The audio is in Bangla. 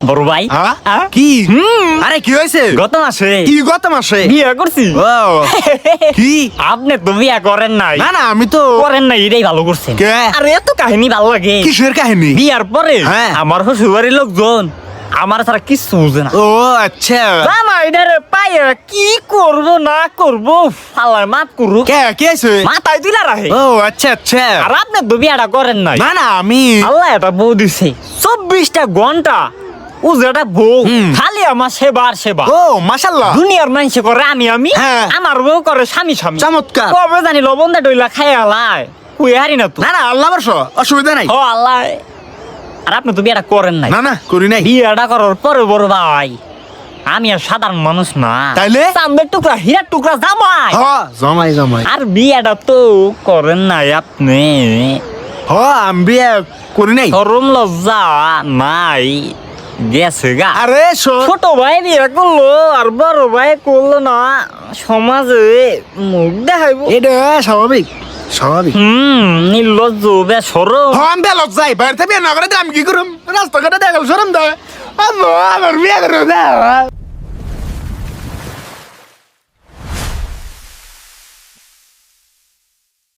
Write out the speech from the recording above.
বড় ভাই কি আরে কি হয়েছে? গত মাসে গত মাসে বিয়ে করছি। কি? আপনি তো বিয়ে করেন নাই। না না আমি তো করেন নাই, এটাই ভালো করছেন। কে? আরে এত কাহিনী ভালো লাগে। কিসের কাহিনী? বিয়ার পরে হ্যাঁ। আমার শ্বশুরবাড়ির লোকজন আমার ছাড়া কিচ্ছু বুঝে না। ও আচ্ছা জামাইটারে পায়ে কি করব না করব আল্লাহ মাফ করুক, কে কি হয়েছে? মাথায় তুলা রাখে। ও আচ্ছা আচ্ছা আর আপনি তো বিয়াটা করেন নাই। না না আমি আল্লাহ এটা বউ দিছে 24টা ঘন্টা ও যেটা বউ খালি আমার সেবা আর সেবা। ও মাশাআল্লাহ দুনিয়ার মানুষে করে আমি হ্যাঁ। আমার বউ করে স্বামী স্বামী। চমৎকার। কবে জানি লবণটা ডইলা খাই আলাই কুই হারি না তো। না না আল্লাহ বর্ষ অসুবিধা নাই। ও আল্লাহ, আর আপনি তো বিয়েটা করেন নাই। না না করি নাই। বিয়েটা করার পরে বড় ভাই আমি আর সাধারণ মানুষ না, তাইলে? চাঁদের টুকরা হীরার টুকরা জামাই। হ জমাই জমাই আর বিয়েটা তো করেন নাই আপনি, হ আমি বিয়ে করি নাই। শরম লজ্জা নাই গেছে গা। আরে ছোট ভাই বিয়ে করলো আর বড় ভাই করলো না, সমাজে মুখ দেখাইব। এটা স্বাভাবিক স্বাভাবিক। নির্লজ্জ বেসরম। হ আমি বেলত যাই বাইরে বিয়ে না করে আমি কি করুম? রাস্তাঘাটে দেখাল সরম দেয় আমার বিয়ে করে দেয়।